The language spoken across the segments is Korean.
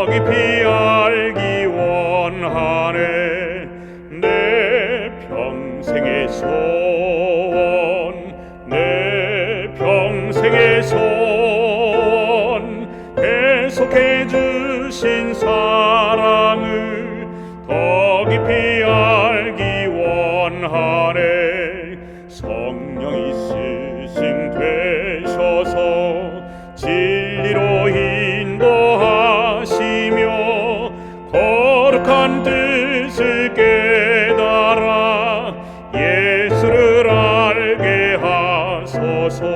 깊이 알기 원하네. 내 평생의 소원, 내 평생의 소원, 계속해 주신 사랑을 더 깊이 알기 원하네. 성령이 스승 되셔서 진리로 인도하시며 거룩한 뜻을 깨달아 예수를 알게 하소서.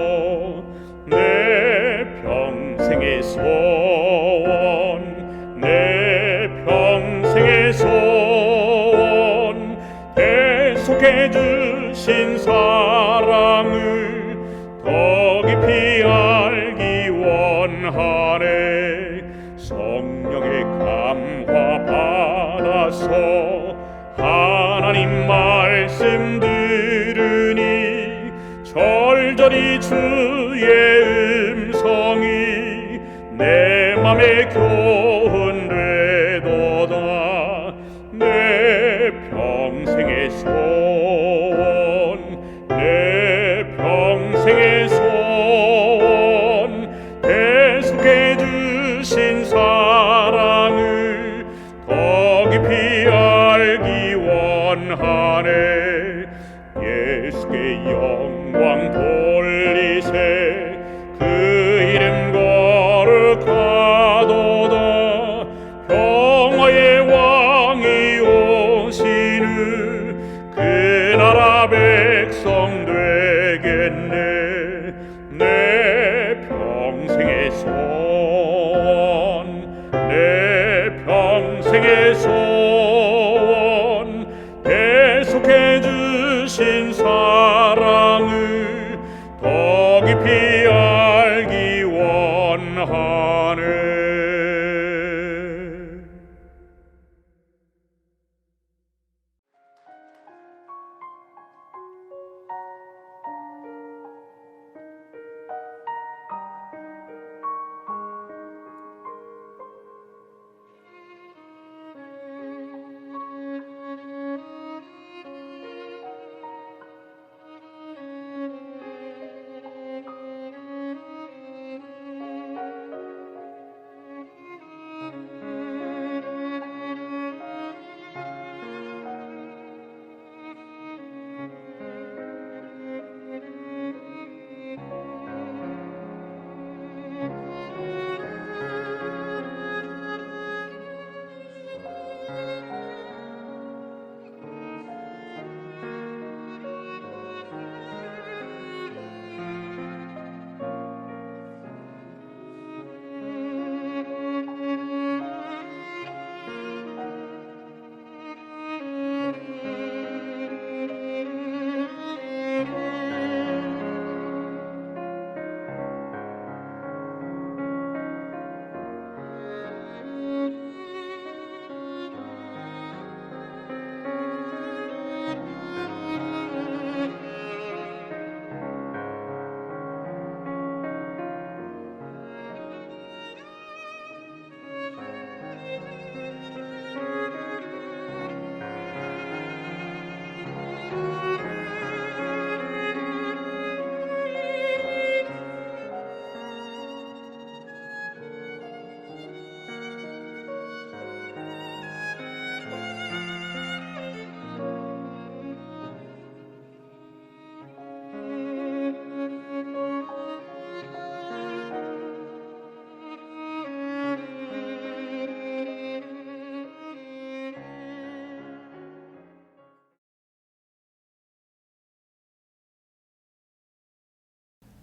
내 평생의 소원, 내 평생의 소원, 계속해 주신 사랑을 더 깊이 알기 원하네. 성령의 감화 받아서 하나님 말씀 들으니 절절히 주의 음성이 내 맘에 교훈되도다. 내 평생의 소원, 내 평생의 소원, 계속해 주신 사랑을 더 깊이 알기 원하네. 예수께 영광 돌리세. 그 이름 거룩하도다. 평화의 왕이 오시는 그 나라 백성 되겠네. 내 평생의 소원, 내 평생의 소원, 계속해 주신 사랑을 더 깊이 알기 원하네.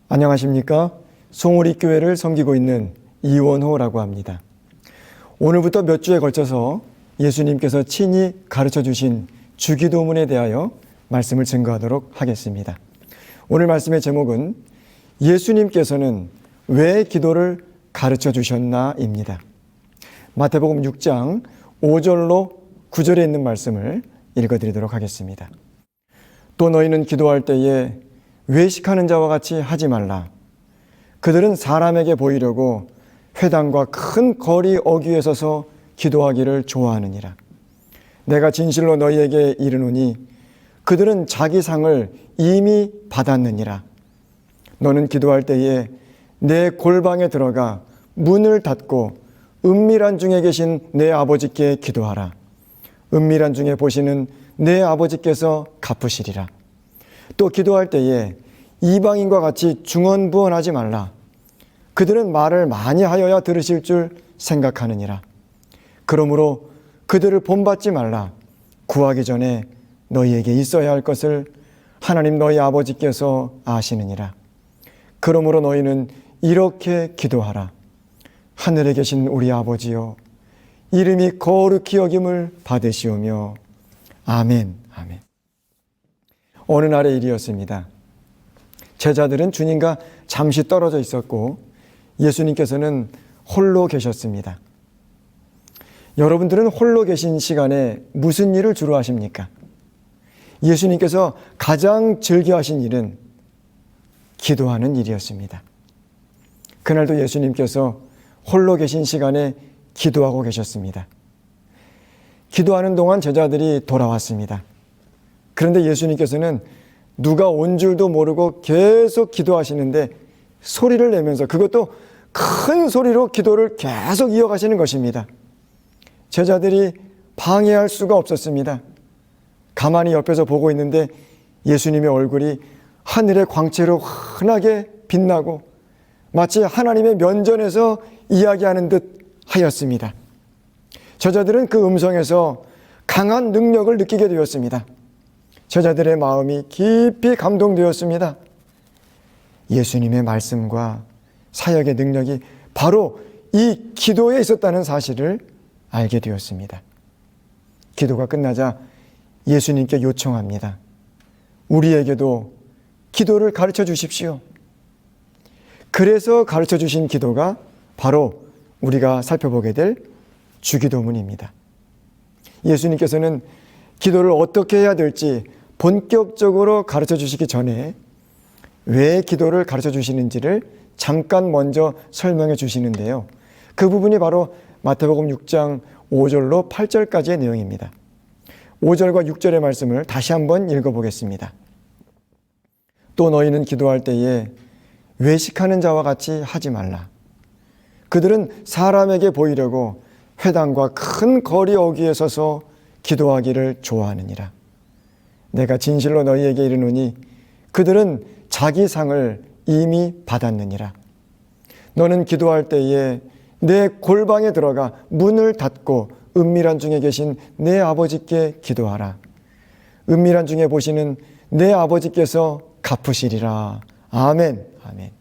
안녕하십니까? 송우리교회를 섬기고 있는 이원호라고 합니다. 오늘부터 몇 주에 걸쳐서 예수님께서 친히 가르쳐 주신 주기도문에 대하여 말씀을 증거하도록 하겠습니다. 오늘 말씀의 제목은 예수님께서는 왜 기도를 가르쳐 주셨나입니다. 마태복음 6장 5절로 9절에 있는 말씀을 읽어드리도록 하겠습니다. 또 너희는 기도할 때에 외식하는 자와 같이 하지 말라. 그들은 사람에게 보이려고 회당과 큰 거리 어귀에 서서 기도하기를 좋아하느니라. 내가 진실로 너희에게 이르노니 그들은 자기 상을 이미 받았느니라. 너는 기도할 때에 내 골방에 들어가 문을 닫고 은밀한 중에 계신 내 아버지께 기도하라. 은밀한 중에 보시는 내 아버지께서 갚으시리라. 또 기도할 때에 이방인과 같이 중언부언하지 말라. 그들은 말을 많이 하여야 들으실 줄 생각하느니라. 그러므로 그들을 본받지 말라. 구하기 전에 너희에게 있어야 할 것을 하나님 너희 아버지께서 아시느니라. 그러므로 너희는 이렇게 기도하라. 하늘에 계신 우리 아버지여, 이름이 거룩히 여김을 받으시오며. 아멘. 아멘. 어느 날의 일이었습니다. 제자들은 주님과 잠시 떨어져 있었고 예수님께서는 홀로 계셨습니다. 여러분들은 홀로 계신 시간에 무슨 일을 주로 하십니까? 예수님께서 가장 즐겨하신 일은 기도하는 일이었습니다. 그날도 예수님께서 홀로 계신 시간에 기도하고 계셨습니다. 기도하는 동안 제자들이 돌아왔습니다. 그런데 예수님께서는 누가 온 줄도 모르고 계속 기도하시는데 소리를 내면서, 그것도 큰 소리로 기도를 계속 이어가시는 것입니다. 제자들이 방해할 수가 없었습니다. 가만히 옆에서 보고 있는데 예수님의 얼굴이 하늘의 광채로 환하게 빛나고 마치 하나님의 면전에서 이야기하는 듯 하였습니다. 제자들은 그 음성에서 강한 능력을 느끼게 되었습니다. 제자들의 마음이 깊이 감동되었습니다. 예수님의 말씀과 사역의 능력이 바로 이 기도에 있었다는 사실을 알게 되었습니다. 기도가 끝나자 예수님께 요청합니다. 우리에게도 기도를 가르쳐 주십시오. 그래서 가르쳐 주신 기도가 바로 우리가 살펴보게 될 주기도문입니다. 예수님께서는 기도를 어떻게 해야 될지 본격적으로 가르쳐 주시기 전에 왜 기도를 가르쳐 주시는지를 잠깐 먼저 설명해 주시는데요. 그 부분이 바로 마태복음 6장 5절로 8절까지의 내용입니다. 5절과 6절의 말씀을 다시 한번 읽어보겠습니다. 또 너희는 기도할 때에 외식하는 자와 같이 하지 말라. 그들은 사람에게 보이려고 회당과 큰 거리 어귀에 서서 기도하기를 좋아하느니라. 내가 진실로 너희에게 이르노니 그들은 자기 상을 이미 받았느니라. 너는 기도할 때에 내 골방에 들어가 문을 닫고 은밀한 중에 계신 내 아버지께 기도하라. 은밀한 중에 보시는 내 아버지께서 갚으시리라. 아멘. 아멘.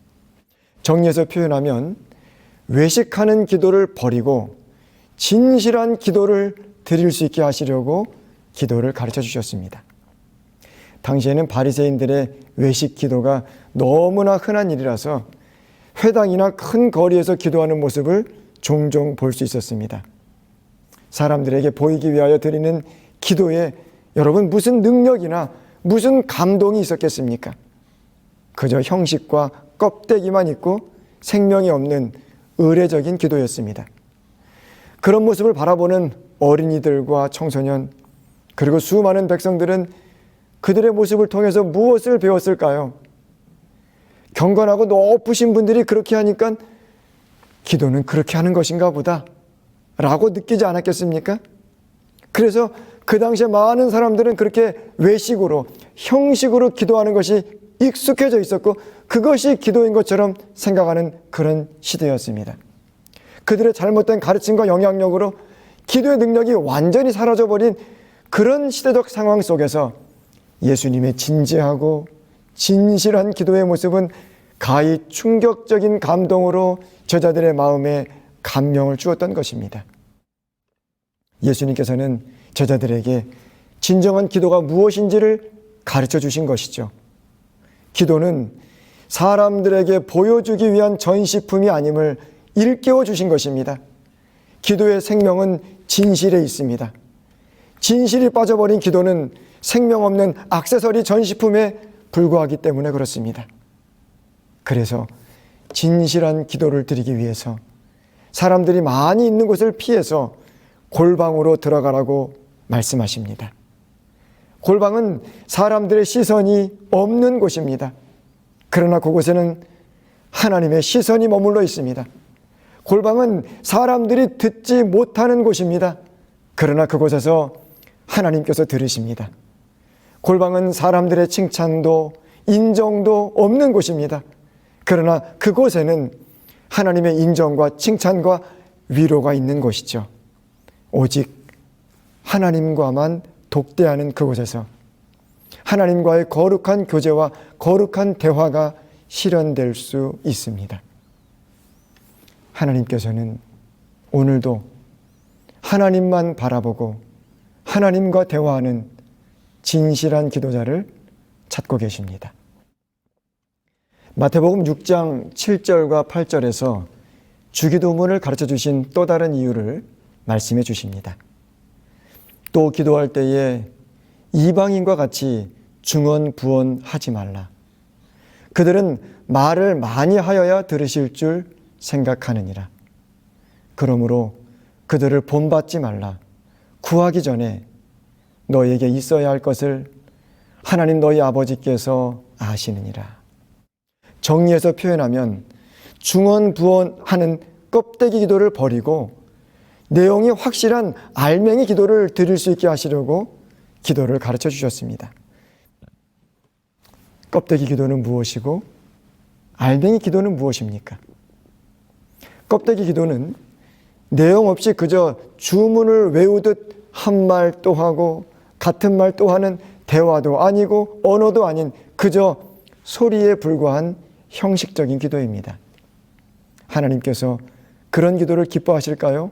정리해서 표현하면 외식하는 기도를 버리고 진실한 기도를 드릴 수 있게 하시려고 기도를 가르쳐 주셨습니다. 당시에는 바리새인들의 외식 기도가 너무나 흔한 일이라서 회당이나 큰 거리에서 기도하는 모습을 종종 볼 수 있었습니다. 사람들에게 보이기 위하여 드리는 기도에 여러분 무슨 능력이나 무슨 감동이 있었겠습니까? 그저 형식과 껍데기만 있고 생명이 없는 의례적인 기도였습니다. 그런 모습을 바라보는 어린이들과 청소년 그리고 수많은 백성들은 그들의 모습을 통해서 무엇을 배웠을까요? 경건하고 높으신 분들이 그렇게 하니까 기도는 그렇게 하는 것인가 보다 라고 느끼지 않았겠습니까? 그래서 그 당시에 많은 사람들은 그렇게 외식으로 형식으로 기도하는 것이 익숙해져 있었고 그것이 기도인 것처럼 생각하는 그런 시대였습니다. 그들의 잘못된 가르침과 영향력으로 기도의 능력이 완전히 사라져버린 그런 시대적 상황 속에서 예수님의 진지하고 진실한 기도의 모습은 가히 충격적인 감동으로 제자들의 마음에 감명을 주었던 것입니다. 예수님께서는 제자들에게 진정한 기도가 무엇인지를 가르쳐 주신 것이죠. 기도는 사람들에게 보여주기 위한 전시품이 아님을 일깨워 주신 것입니다. 기도의 생명은 진실에 있습니다. 진실이 빠져버린 기도는 생명 없는 액세서리 전시품에 불과하기 때문에 그렇습니다. 그래서 진실한 기도를 드리기 위해서 사람들이 많이 있는 곳을 피해서 골방으로 들어가라고 말씀하십니다. 골방은 사람들의 시선이 없는 곳입니다. 그러나 그곳에는 하나님의 시선이 머물러 있습니다. 골방은 사람들이 듣지 못하는 곳입니다. 그러나 그곳에서 하나님께서 들으십니다. 골방은 사람들의 칭찬도 인정도 없는 곳입니다. 그러나 그곳에는 하나님의 인정과 칭찬과 위로가 있는 곳이죠. 오직 하나님과만 독대하는 그곳에서 하나님과의 거룩한 교제와 거룩한 대화가 실현될 수 있습니다. 하나님께서는 오늘도 하나님만 바라보고 하나님과 대화하는 진실한 기도자를 찾고 계십니다. 마태복음 6장 7절과 8절에서 주기도문을 가르쳐 주신 또 다른 이유를 말씀해 주십니다. 또 기도할 때에 이방인과 같이 중언부언하지 말라. 그들은 말을 많이 하여야 들으실 줄 생각하느니라. 그러므로 그들을 본받지 말라. 구하기 전에 너에게 있어야 할 것을 하나님 너희 아버지께서 아시느니라. 정리해서 표현하면 중언부언하는 껍데기 기도를 버리고 내용이 확실한 알맹이 기도를 드릴 수 있게 하시려고 기도를 가르쳐 주셨습니다. 껍데기 기도는 무엇이고 알맹이 기도는 무엇입니까? 껍데기 기도는 내용 없이 그저 주문을 외우듯 한 말 또 하고 같은 말 또 하는 대화도 아니고 언어도 아닌 그저 소리에 불과한 형식적인 기도입니다. 하나님께서 그런 기도를 기뻐하실까요?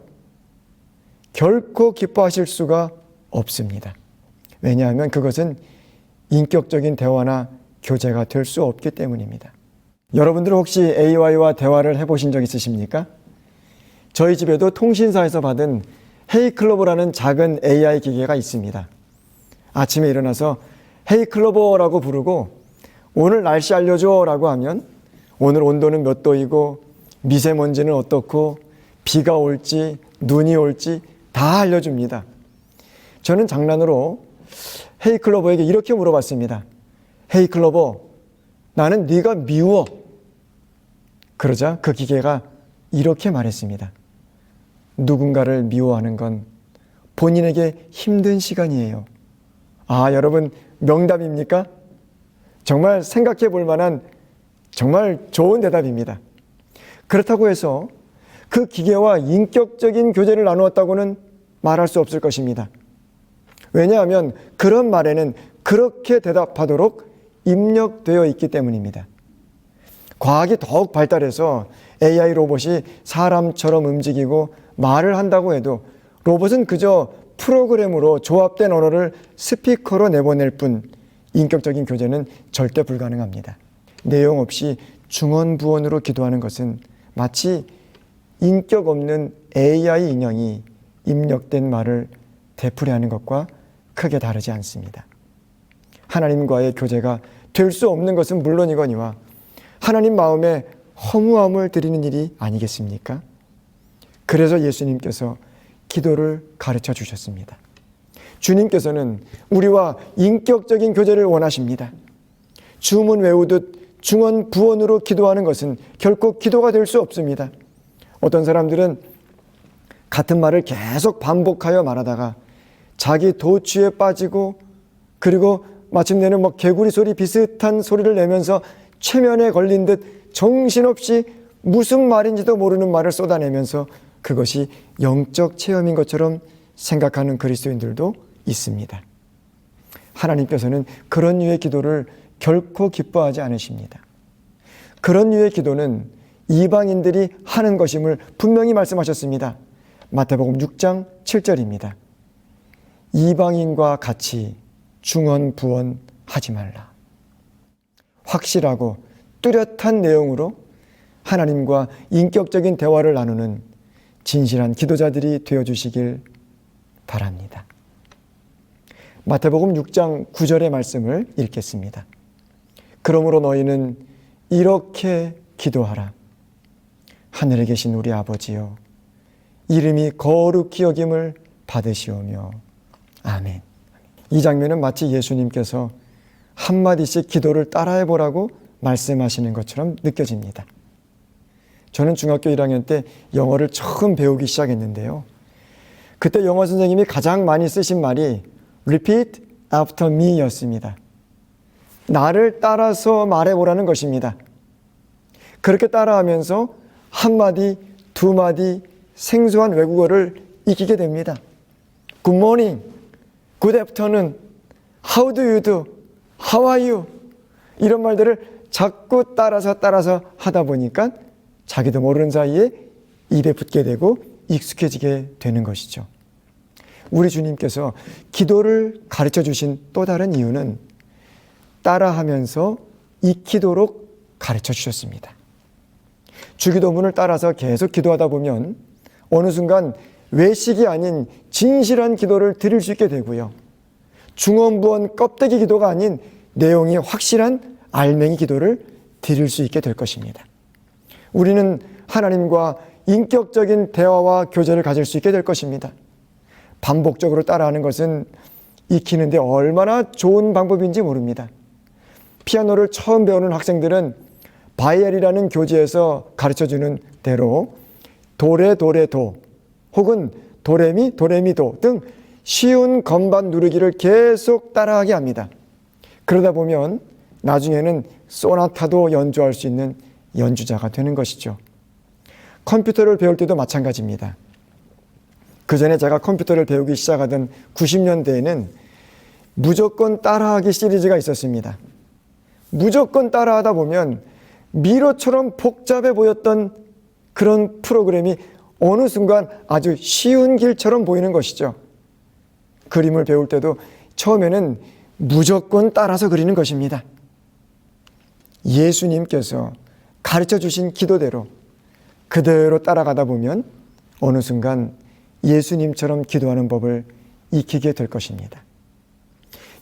결코 기뻐하실 수가 없습니다. 왜냐하면 그것은 인격적인 대화나 교제가 될 수 없기 때문입니다. 여러분들은 혹시 AI와 대화를 해보신 적 있으십니까? 저희 집에도 통신사에서 받은 헤이클로버라는 작은 AI 기계가 있습니다. 아침에 일어나서 헤이클로버라고 부르고 오늘 날씨 알려줘 라고 하면 오늘 온도는 몇 도이고 미세먼지는 어떻고 비가 올지 눈이 올지 다 알려줍니다. 저는 장난으로 헤이클로버에게 이렇게 물어봤습니다. 헤이클로버, 나는 네가 미워. 그러자 그 기계가 이렇게 말했습니다. 누군가를 미워하는 건 본인에게 힘든 시간이에요. 아, 여러분 명답입니까? 정말 생각해 볼 만한 정말 좋은 대답입니다. 그렇다고 해서 그 기계와 인격적인 교제를 나누었다고는 말할 수 없을 것입니다. 왜냐하면 그런 말에는 그렇게 대답하도록 입력되어 있기 때문입니다. 과학이 더욱 발달해서 AI 로봇이 사람처럼 움직이고 말을 한다고 해도 로봇은 그저 프로그램으로 조합된 언어를 스피커로 내보낼 뿐 인격적인 교제는 절대 불가능합니다. 내용 없이 중언부언으로 기도하는 것은 마치 인격 없는 AI 인형이 입력된 말을 되풀이하는 것과 크게 다르지 않습니다. 하나님과의 교제가 될 수 없는 것은 물론이거니와 하나님 마음에 허무함을 드리는 일이 아니겠습니까? 그래서 예수님께서 기도를 가르쳐 주셨습니다. 주님께서는 우리와 인격적인 교제를 원하십니다. 주문 외우듯 중언부언으로 기도하는 것은 결코 기도가 될 수 없습니다. 어떤 사람들은 같은 말을 계속 반복하여 말하다가 자기 도취에 빠지고 그리고 마침내는 개구리 소리 비슷한 소리를 내면서 최면에 걸린 듯 정신없이 무슨 말인지도 모르는 말을 쏟아내면서 그것이 영적 체험인 것처럼 생각하는 그리스도인들도 있습니다. 하나님께서는 그런 류의 기도를 결코 기뻐하지 않으십니다. 그런 류의 기도는 이방인들이 하는 것임을 분명히 말씀하셨습니다. 마태복음 6장 7절입니다. 이방인과 같이 중언부언하지 말라. 확실하고 뚜렷한 내용으로 하나님과 인격적인 대화를 나누는 진실한 기도자들이 되어주시길 바랍니다. 마태복음 6장 9절의 말씀을 읽겠습니다. 그러므로 너희는 이렇게 기도하라. 하늘에 계신 우리 아버지여, 이름이 거룩히 여김을 받으시오며. 아멘. 이 장면은 마치 예수님께서 한마디씩 기도를 따라해 보라고 말씀하시는 것처럼 느껴집니다. 저는 중학교 1학년 때 영어를 처음 배우기 시작했는데요. 그때 영어 선생님이 가장 많이 쓰신 말이 Repeat after me 였습니다. 나를 따라서 말해보라는 것입니다. 그렇게 따라하면서 한마디, 두마디 생소한 외국어를 익히게 됩니다. Good morning, good afternoon, how do you do, how are you? 이런 말들을 자꾸 따라서 하다 보니까 자기도 모르는 사이에 입에 붙게 되고 익숙해지게 되는 것이죠. 우리 주님께서 기도를 가르쳐 주신 또 다른 이유는 따라하면서 익히도록 가르쳐 주셨습니다. 주기도문을 따라서 계속 기도하다 보면 어느 순간 외식이 아닌 진실한 기도를 드릴 수 있게 되고요. 중언부언 껍데기 기도가 아닌 내용이 확실한 알맹이 기도를 드릴 수 있게 될 것입니다. 우리는 하나님과 인격적인 대화와 교제를 가질 수 있게 될 것입니다. 반복적으로 따라하는 것은 익히는데 얼마나 좋은 방법인지 모릅니다. 피아노를 처음 배우는 학생들은 바이엘이라는 교재에서 가르쳐주는 대로 도레도레도 혹은 도레미 도레미도 등 쉬운 건반 누르기를 계속 따라하게 합니다. 그러다 보면 나중에는 소나타도 연주할 수 있는 연주자가 되는 것이죠. 컴퓨터를 배울 때도 마찬가지입니다. 그 전에 제가 컴퓨터를 배우기 시작하던 90년대에는 무조건 따라하기 시리즈가 있었습니다. 무조건 따라하다 보면 미로처럼 복잡해 보였던 그런 프로그램이 어느 순간 아주 쉬운 길처럼 보이는 것이죠. 그림을 배울 때도 처음에는 무조건 따라서 그리는 것입니다. 예수님께서 가르쳐 주신 기도대로 그대로 따라가다 보면 어느 순간 예수님처럼 기도하는 법을 익히게 될 것입니다.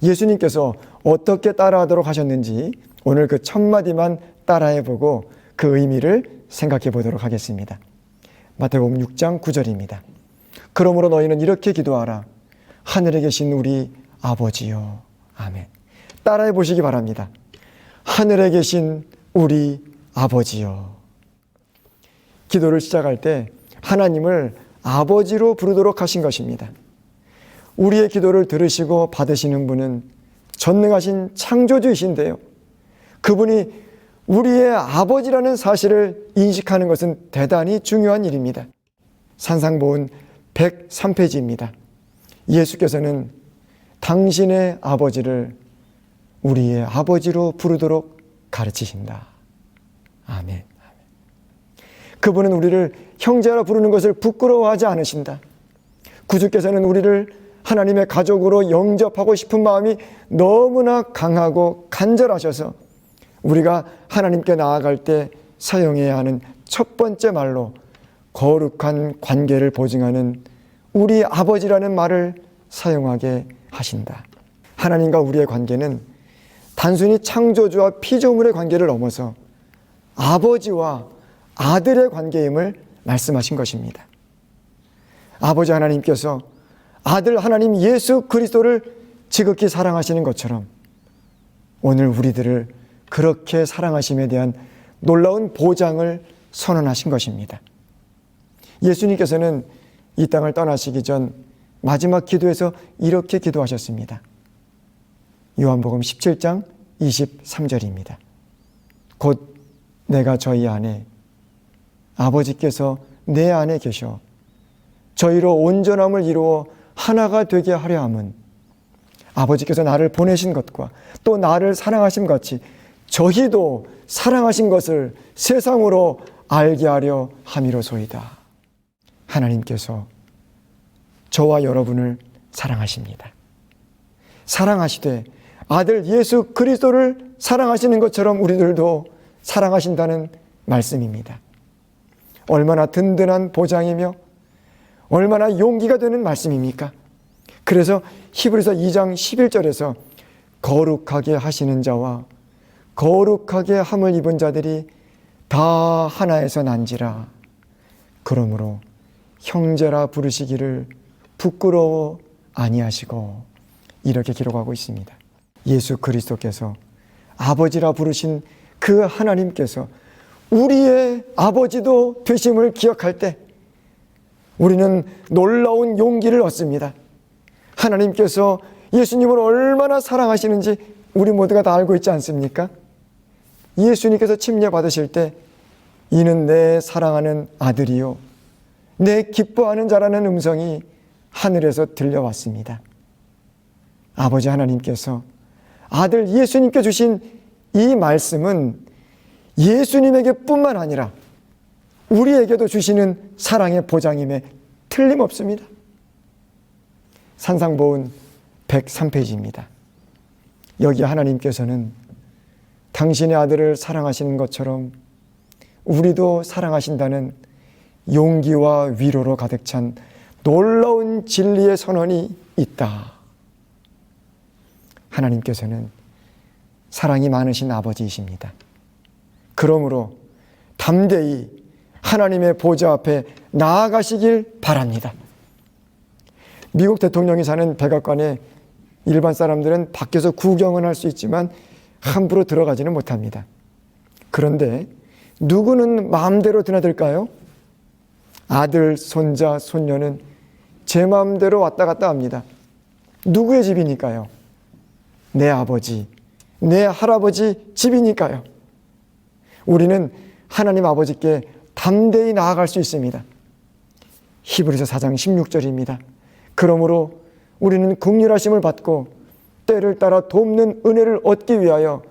예수님께서 어떻게 따라하도록 하셨는지 오늘 그 첫 마디만 따라해보고 그 의미를 생각해 보도록 하겠습니다. 마태복음 6장 9절입니다. 그러므로 너희는 이렇게 기도하라. 하늘에 계신 우리 아버지요. 아멘. 따라해 보시기 바랍니다. 하늘에 계신 우리 아버지요. 기도를 시작할 때 하나님을 아버지로 부르도록 하신 것입니다. 우리의 기도를 들으시고 받으시는 분은 전능하신 창조주이신데요. 그분이 우리의 아버지라는 사실을 인식하는 것은 대단히 중요한 일입니다. 산상보훈 103페이지입니다. 예수께서는 당신의 아버지를 우리의 아버지로 부르도록 가르치신다. 아멘. 그분은 우리를 형제라 부르는 것을 부끄러워하지 않으신다. 구주께서는 우리를 하나님의 가족으로 영접하고 싶은 마음이 너무나 강하고 간절하셔서 우리가 하나님께 나아갈 때 사용해야 하는 첫 번째 말로 거룩한 관계를 보증하는 우리 아버지라는 말을 사용하게 하신다. 하나님과 우리의 관계는 단순히 창조주와 피조물의 관계를 넘어서 아버지와 아들의 관계임을 말씀하신 것입니다. 아버지 하나님께서 아들 하나님 예수 그리스도를 지극히 사랑하시는 것처럼 오늘 우리들을 그렇게 사랑하심에 대한 놀라운 보장을 선언하신 것입니다. 예수님께서는 이 땅을 떠나시기 전 마지막 기도에서 이렇게 기도하셨습니다. 요한복음 17장 23절입니다. 곧 내가 저희 안에 아버지께서 내 안에 계셔 저희로 온전함을 이루어 하나가 되게 하려 함은 아버지께서 나를 보내신 것과 또 나를 사랑하심 같이 저희도 사랑하신 것을 세상으로 알게 하려 함이로소이다. 하나님께서 저와 여러분을 사랑하십니다. 사랑하시되 아들 예수 그리스도를 사랑하시는 것처럼 우리들도 사랑하신다는 말씀입니다. 얼마나 든든한 보장이며 얼마나 용기가 되는 말씀입니까? 그래서 히브리서 2장 11절에서 거룩하게 하시는 자와 거룩하게 함을 입은 자들이 다 하나에서 난지라. 그러므로 형제라 부르시기를 부끄러워 아니하시고, 이렇게 기록하고 있습니다. 예수 그리스도께서 아버지라 부르신 그 하나님께서 우리의 아버지도 되심을 기억할 때 우리는 놀라운 용기를 얻습니다. 하나님께서 예수님을 얼마나 사랑하시는지 우리 모두가 다 알고 있지 않습니까? 예수님께서 침례 받으실 때 이는 내 사랑하는 아들이요 내 기뻐하는 자라는 음성이 하늘에서 들려왔습니다. 아버지 하나님께서 아들 예수님께 주신 이 말씀은 예수님에게 뿐만 아니라 우리에게도 주시는 사랑의 보장임에 틀림없습니다. 산상보훈 103페이지입니다. 여기 하나님께서는 당신의 아들을 사랑하시는 것처럼 우리도 사랑하신다는 용기와 위로로 가득 찬 놀라운 진리의 선언이 있다. 하나님께서는 사랑이 많으신 아버지이십니다. 그러므로 담대히 하나님의 보좌 앞에 나아가시길 바랍니다. 미국 대통령이 사는 백악관에 일반 사람들은 밖에서 구경은 할 수 있지만 함부로 들어가지는 못합니다. 그런데 누구는 마음대로 드나들까요? 아들, 손자, 손녀는 제 마음대로 왔다 갔다 합니다. 누구의 집이니까요? 내 아버지, 내 할아버지 집이니까요. 우리는 하나님 아버지께 담대히 나아갈 수 있습니다. 히브리서 4장 16절입니다. 그러므로 우리는 긍휼하심을 받고 때를 따라 돕는 은혜를 얻기 위하여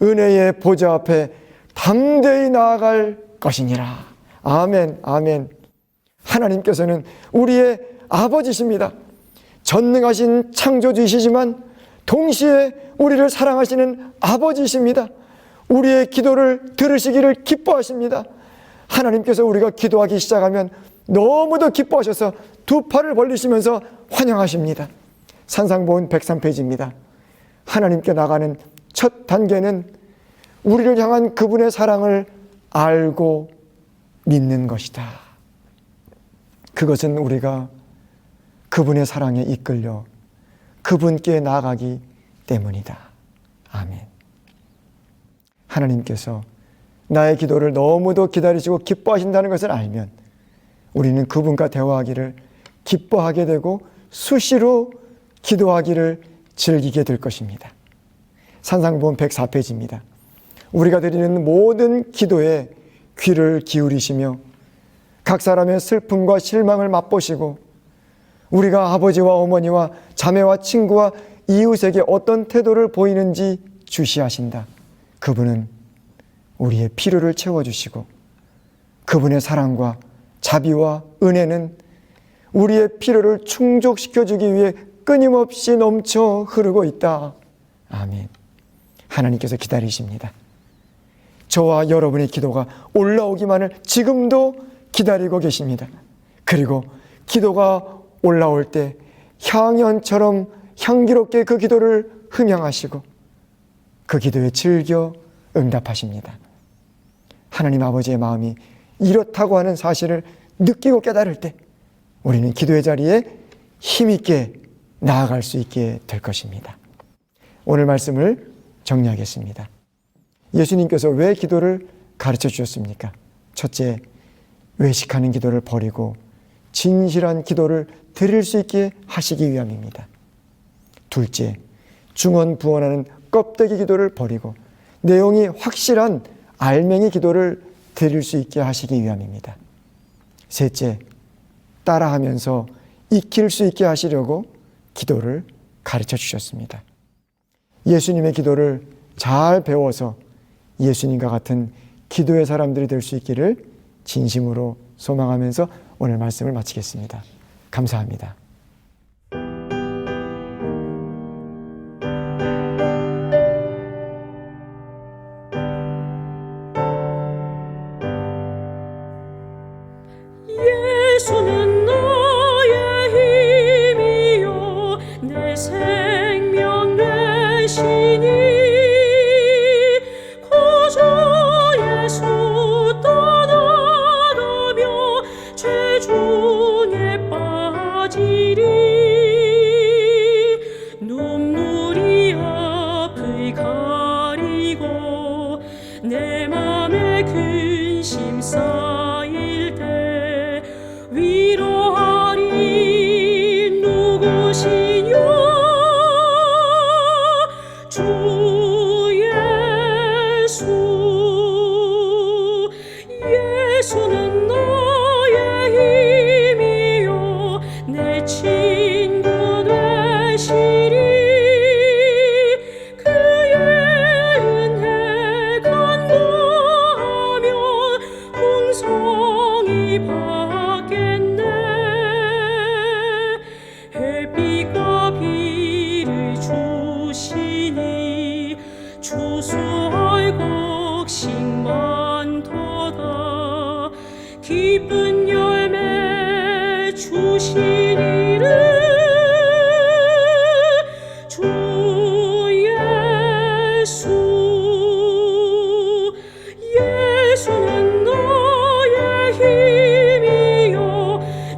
은혜의 보좌 앞에 담대히 나아갈 것이니라. 아멘, 아멘. 하나님께서는 우리의 아버지십니다. 전능하신 창조주이시지만 동시에 우리를 사랑하시는 아버지이십니다. 우리의 기도를 들으시기를 기뻐하십니다. 하나님께서 우리가 기도하기 시작하면 너무도 기뻐하셔서 두 팔을 벌리시면서 환영하십니다. 산상보훈 103페이지입니다. 하나님께 나가는 첫 단계는 우리를 향한 그분의 사랑을 알고 믿는 것이다. 그것은 우리가 그분의 사랑에 이끌려 그분께 나아가기 때문이다. 아멘. 하나님께서 나의 기도를 너무도 기다리시고 기뻐하신다는 것을 알면 우리는 그분과 대화하기를 기뻐하게 되고 수시로 기도하기를 즐기게 될 것입니다. 산상보훈 104페이지입니다. 우리가 드리는 모든 기도에 귀를 기울이시며 각 사람의 슬픔과 실망을 맛보시고 우리가 아버지와 어머니와 자매와 친구와 이웃에게 어떤 태도를 보이는지 주시하신다. 그분은 우리의 필요를 채워주시고 그분의 사랑과 자비와 은혜는 우리의 필요를 충족시켜주기 위해 끊임없이 넘쳐 흐르고 있다. 아멘. 하나님께서 기다리십니다. 저와 여러분의 기도가 올라오기만을 지금도 기다리고 계십니다. 그리고 기도가 올라올 때 향연처럼 향기롭게 그 기도를 흠향하시고 그 기도에 즐겨 응답하십니다. 하나님 아버지의 마음이 이렇다고 하는 사실을 느끼고 깨달을 때 우리는 기도의 자리에 힘있게 나아갈 수 있게 될 것입니다. 오늘 말씀을 정리하겠습니다. 예수님께서 왜 기도를 가르쳐 주셨습니까? 첫째, 외식하는 기도를 버리고 진실한 기도를 드릴 수 있게 하시기 위함입니다. 둘째, 중언부언하는 껍데기 기도를 버리고 내용이 확실한 알맹이 기도를 드릴 수 있게 하시기 위함입니다. 셋째, 따라하면서 익힐 수 있게 하시려고 기도를 가르쳐 주셨습니다. 예수님의 기도를 잘 배워서 예수님과 같은 기도의 사람들이 될 수 있기를 진심으로 소망하면서 오늘 말씀을 마치겠습니다. 감사합니다. 예수는 나의 힘이요 내 생명 되시니 구주 예수 떠나가며 죄 친구 되시리. 그의 은혜 간구하며 풍성히 받겠네. 햇빛과 비를 주시니 추수할 곡식 많도다. 기쁜 열매 주시리를. 주 예수는 나의 힘이요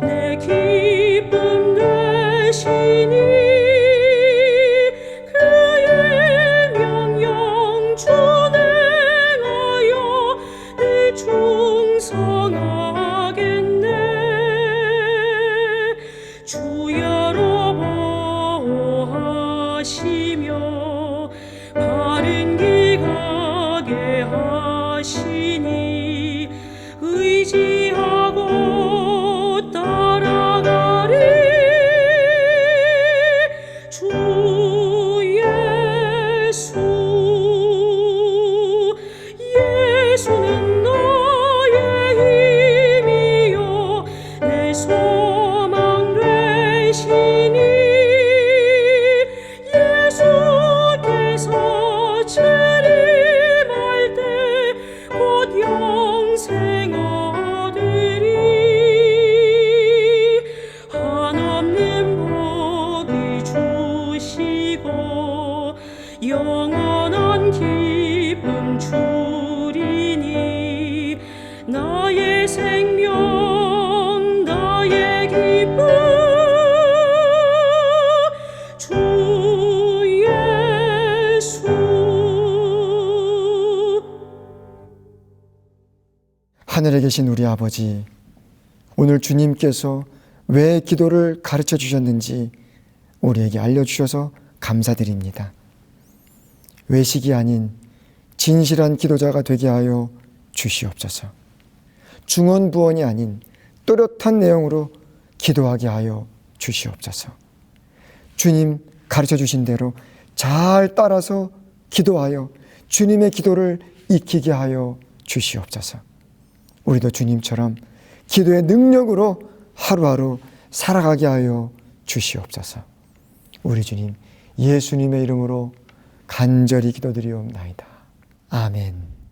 내 기쁨 되시니. 그의 명령 준행하여 늘 충성하겠네. 주야로 보호하시며 바른 길 가게 하시니 의지하고 따라가리. 주 예수는 나의 힘이요 내 소망 되시니. 예수께서 재림할 때 곧 영생 얻으리. 한없는 복이 주시고 영원한 기쁨 주리니. 나의 생명 나의 기쁨 주 예수. 하늘에 계신 우리 아버지, 오늘 주님께서 왜 기도를 가르쳐 주셨는지 우리에게 알려주셔서 감사드립니다. 외식이 아닌 진실한 기도자가 되게 하여 주시옵소서. 중언부언이 아닌 또렷한 내용으로 기도하게 하여 주시옵소서. 주님 가르쳐 주신 대로 잘 따라서 기도하여 주님의 기도를 익히게 하여 주시옵소서. 우리도 주님처럼 기도의 능력으로 하루하루 살아가게 하여 주시옵소서. 우리 주님 예수님의 이름으로 간절히 기도드리옵나이다. 아멘.